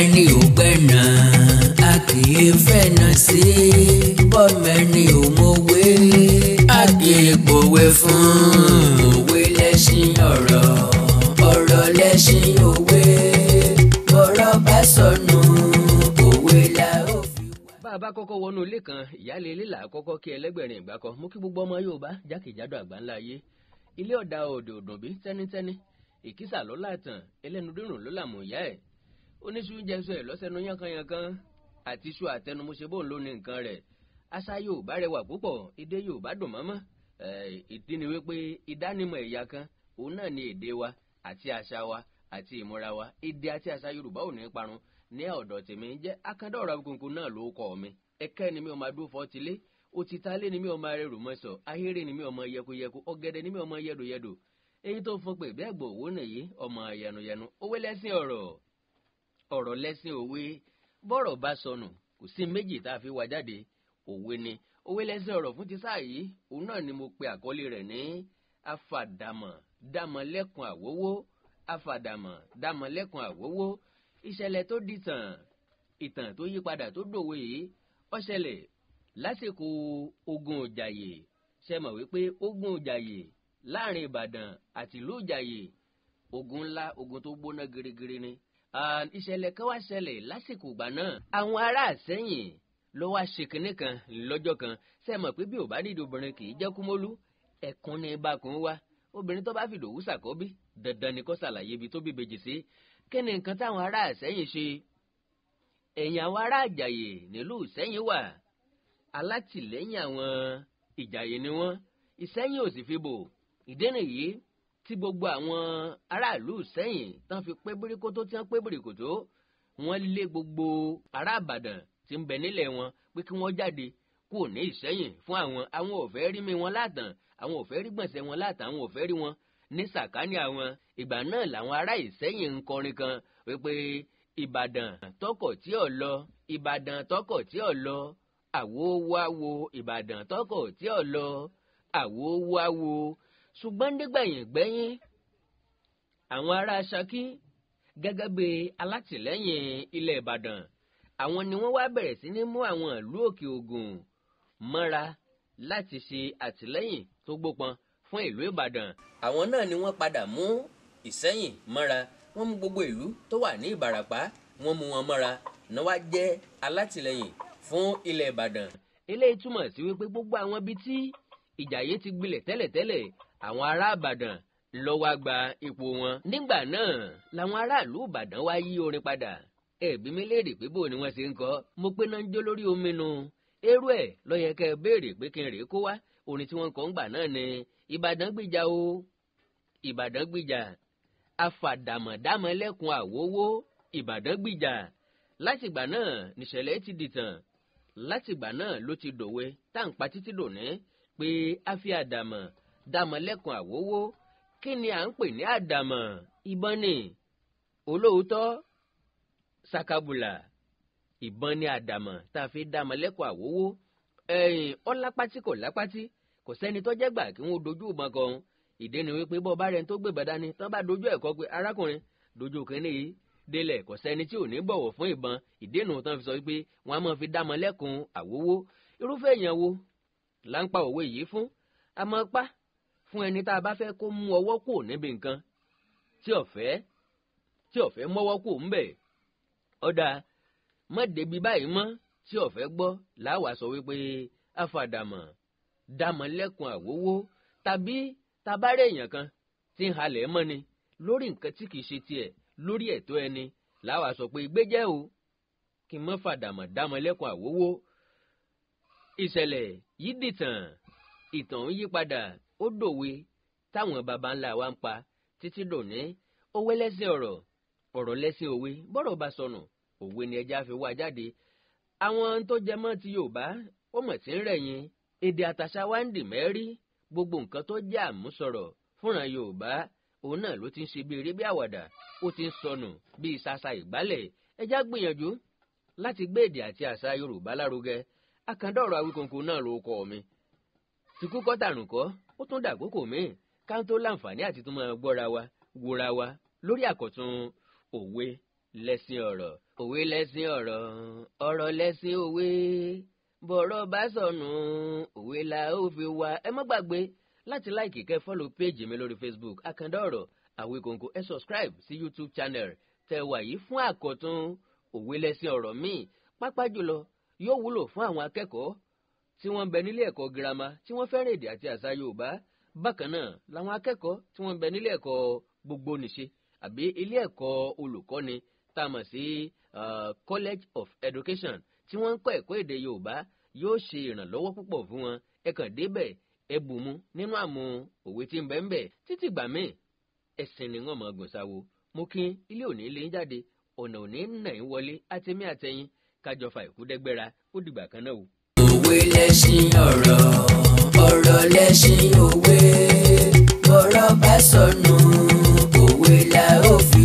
ẹni ò gbẹ̀nà a kì í fẹ̀nà sí bọ́mẹni ò mọ̀wé a kì í pòwe fún òwe lẹ́ṣin ọ̀rọ̀ ọ̀rọ̀ lẹ́ṣin òwe bọ́rọ̀ bá sọnù òwe la ó fi wá. bá a bá kọ́kọ́ wọnú ilé kan ìyáálé ilé là á kọ́kọ́ kí ẹlẹ́gbẹ̀rin ìgbà kan mú kí gbogbo ọmọ Yorùbá jákèjádò àgbáńlá ayé ilé ọ̀dà òdò òdùn bí tẹ́nítẹ́ní ìkísà ló láàtàn ẹlẹ́nu dúrùn ló làmú ìyá ẹ̀ oníṣu jẹsọ ẹ̀ lọ́sẹ̀nu yánkanyànkan àti iṣu àtẹnumọ́ṣe bóun ló ní nǹkan rẹ̀ àṣà Yorùbá rẹwà púpọ̀ èdè Yorùbá dùn mọ́mọ́ ìdí ni wípé ìdánimọ̀ ẹ̀yà kan òun náà ni èdè wa àti àṣà wa àti ìmúra wa èdè àti àṣà Yorùbá ò ní parun ní ọ̀dọ̀ tèmi jẹ́ Akandọ̀rọ̀ Awikonko náà ló kọ́ mi ẹ̀kẹ́ ni mi ọmọ adó fọ́tilé òtítàlé ni mi ọmọ arẹrù mọ́sọ̀ ahéré ni mi ọmọ yẹkuyẹku ọ̀gẹ̀dẹ̀ ni mi ọmọ yẹdòyẹdò èyí tó fún pé bẹ́ẹ̀ gbọ́ òwò nìyí ọmọ yẹnuyẹnu òwe lẹ́sìn ọ̀rọ̀ lẹ́sìn òwe bọ́rọ̀ bá sọnù kò sí méjì tá a fi wá jáde òwe ni òwe lẹ́sìn ọ̀rọ̀ fún ti sáà yìí òun náà ni mo pe àkọlé rẹ̀ ní afàdàmọ̀ dámọ̀lẹ́kùn àwówó afàdàmọ̀ dámọ̀lẹ́kùn àwówó ìṣẹ̀lẹ̀ tó dìtàn ìtàn tó yí padà tó dòwe yìí ó ṣẹlẹ̀ lásìkò ogun Ìjàyè ṣe mọ̀ wípé ogun Ìjàyè láàrin Ìbàdàn àti ìlú Ìjàyè ogun ńlá ogun tó gbóná girigiri ni ìṣẹ̀lẹ̀ kan wá ṣẹlẹ̀ lásìkò ìgbà náà àwọn ará Ìṣẹ̀yìn ló wá ṣe kinní kan lọ́jọ́ kan ṣe mọ̀ pé bí ò bá nídìí obìnrin kì í jẹ́ kúmólú ẹ̀kún ní bákun wá obìnrin tó bá fìdòwú ṣàkọ́bí dandan ni kó ṣàlàyé ibi tó bí bèjì sí kí ni nǹkan táwọn ará Ìṣẹ̀yìn ṣe ẹ̀yìn àwọn ará Ìjàyè nílùú Ìṣẹ̀yìn wà alátìlẹ́yìn àwọn Ìjàyè ni wọ́n Ìṣẹ̀yìn ò sì fi bò ìdí nìyí tí gbogbo àwọn aráàlú Ìṣẹ̀yìn tán fi pé bíríkótó tí wọ́n pé bíríkótó wọ́n lé gbogbo ará Ìbàdàn tí ń bẹ nílẹ̀ wọn pé kí wọ́n jáde kúrò ní Ìṣẹ̀yìn fún àwọn ò fẹ́ rí mi wọn látàn àwọn ò fẹ́ rí gbọ̀nsẹ̀ wọn látàn àwọn ò fẹ́ rí wọn ní sàkání àwọn ìgbà náà làwọn ará Ìṣẹ̀yìn ń kọrin kan wípé Ìbàdàn tọkọ̀ tí ò lọ Ìbàdàn tọkọ̀ tí ò lọ àwo wá wo Ìbàdàn tọkọ̀ tí ò lọ àwo wá wo ṣùgbọ́n nígbẹ̀yìn gbẹ́yìn àwọn ará Ṣakí gẹ́gẹ́ bí alátìlẹ́yìn ilẹ̀ Ìbàdàn àwọn ni wọ́n wá bẹ̀rẹ̀ sí ní mú àwọn ìlú òkè Ògùn mọ́ra láti ṣe àtìlẹ́yìn tó gbópọn fún ìlú Ìbàdàn àwọn náà ni wọ́n padà mú Ìṣẹ̀yìn mọ́ra wọ́n mú gbogbo ìlú tó wà ní Ìbàràpá wọ́n mú wọn mọ́ra náà wá jẹ́ alátìlẹ́yìn fún ilẹ̀ Ìbàdàn eléyìí túmọ̀ sí wípé gbogbo àwọn ibi tí Ìjàyè ti gbilẹ̀ tẹ́lẹ̀tẹ́lẹ̀ àwọn ará Ìbàdàn ló wá gba ipò wọn nígbà náà làwọn aráàlú Ìbàdàn wá yí orin padà ẹ̀bí mi léèrè pé bó ni wọ́n ṣe ń kọ́ mo pé náà ń jó lórí omi nu eré ẹ̀ ló yẹ kẹ́ ẹ béèrè pé kí n rèé kó wá orin tí wọ́n ń kọ́ ńgbà náà ni Ìbàdàn gbìjà o Ìbàdàn gbìjà afàdàmọ̀dámọ̀lẹ́kùn àwówó Ìbàdàn gbìjà látìgbà náà nìṣẹ̀lẹ̀ ti dìtàn látìgbà náà ló ti dòwe tá à ń pa títí dòní pé a fi àdàmọ̀ dámọ̀lẹ́kùn àwówó kí ni à ń pè ní àdàmọ̀ ìbọn ni olóòótọ́ sakabula ìbọn ni àdàmọ̀ tá a fi dámọ̀lẹ́kùn àwówó ọlápátí kò lápátí kò sẹ́ni tó jẹ́ gbà kí wọ́n dojú ìbọn kan ìdí ni wípé bọ́ bá rẹ̀ tó gbé bàdá ni tán bá dojú ẹ̀kọ́ pé arákùnrin dojú kínní yìí délẹ̀ kò sẹ́ni tí ò ní bọ̀wọ̀ fún ìbọn ìdí nu tán fi sọ wípé wọ́n á máa fi dámọ̀lẹ́kùn àwówó irúfẹ́ èèyàn wo là ń pa òwe yìí fún a máa pa fún ẹni tá a bá fẹ́ kó mú ọwọ́ kò níbi nǹkan tí ọ̀fẹ́ mọ́wọ́ kò ń bẹ̀ ọ̀dà má débi báyìí mọ́ tí ọ̀fẹ́ gbọ́ làwa sọ wípé afàdàmọ̀ dámọ̀lẹ́kùn àwówó tàbí tabarẹ́ èèyàn kan tí ń halẹ̀ mọ́ ni lórí nǹkan tí kìí ṣe tiẹ̀ lórí ẹ̀tọ́ ẹni làwa sọ pé gbéjẹ́ o kí n mọ́ fàdàmọ̀ dámọ̀lẹ́kùn àwówó ìṣẹ̀lẹ̀ yìí dìtàn ìtàn ń yí padà ó dòwe táwọn baba ńlá wa ń pa títí dòní òwe lẹ́sìn ọ̀rọ̀ lẹ́sìn òwe bọ́rọ̀ bá sọnù òwe ni ẹja fi wá jáde àwọn tó jẹmọ́ ti Yorùbá ó mọ̀ tí ń rẹ̀yìn èdè àtàṣà wa ń dì mẹ́rí gbogbo nǹkan tó jẹ́ àmúsọ̀rọ̀ fúnra Yorùbá òun náà ló ti ń ṣe bí eré bí àwàdà ó ti ń sọnù bí ìsàsà ìgbálẹ̀ ẹja gbìyànjú láti gbé èdè àti àṣà Yorùbá lárugẹ Akandọ̀rọ̀ Awikonko náà ló kọ́ mi tìkú kọ́ tàrùn kọ́ ó tún dàkókò míì ká tó láǹfààní àti tún máa gbọ́ra wa wòra wa lórí àkọ̀tun òwe lẹ̀sìn ọ̀rọ̀, òwe lẹ̀sìn ọ̀rọ̀, ọ̀rọ̀ lẹ̀sìn òwe. Bọ̀rọ̀ bá sọnù, òwe la ó fi wá. Ẹ má gbàgbé láti láìkì kẹ́ fọ́lọ̀ péjì mi lórí Facebook Àkàndá Ọ̀rọ̀ Àwíkòǹkò. Ẹ subscribe sí YouTube channel tẹ́ wà yìí fún àkọ́tún òwe lẹ̀sìn ọ̀rọ̀ míì. Pápá jùlọ yóò wúlò fún àwọn akẹ́kọ̀ọ́ tí wọ́n ń bẹ nílé ẹ̀kọ́ girama tí wọ́n fẹ́ràn èdè àti àṣà Yorùbá. Bákan náà làwọn akẹ́kọ̀ọ́ tí wọ́n ń bẹ nílé ẹ̀kọ́ gbogbo nìṣe àbí ilé ẹ̀kọ́ olùkọ́ni tá a mọ̀ sí College of Education tí wọ́n ń kọ́ ẹ̀kọ́ èdè Yorùbá yóò ṣe ìrànlọ́wọ́ púpọ̀ fún wọn. Ẹ kàn débẹ̀ ẹ bùnmu nínú àmú òwe tí ń bẹ ń bẹ. Títí gbà míì ẹ̀sìn ni wọ́n mọ̀ gùn sáwo. Mo kí ilé òní lè ń jáde ọ̀nà òní nà ń wọlé àtẹ̀mí àtẹ̀yìn kájọ fa ìkúdẹ́gbẹ́ra ó dìgbà kan náà o. Òwe lẹṣin ọ̀rọ̀, ọ̀rọ̀ lẹṣin òwe. Bọ́rọ̀ bá sọnù, òwe la ó fi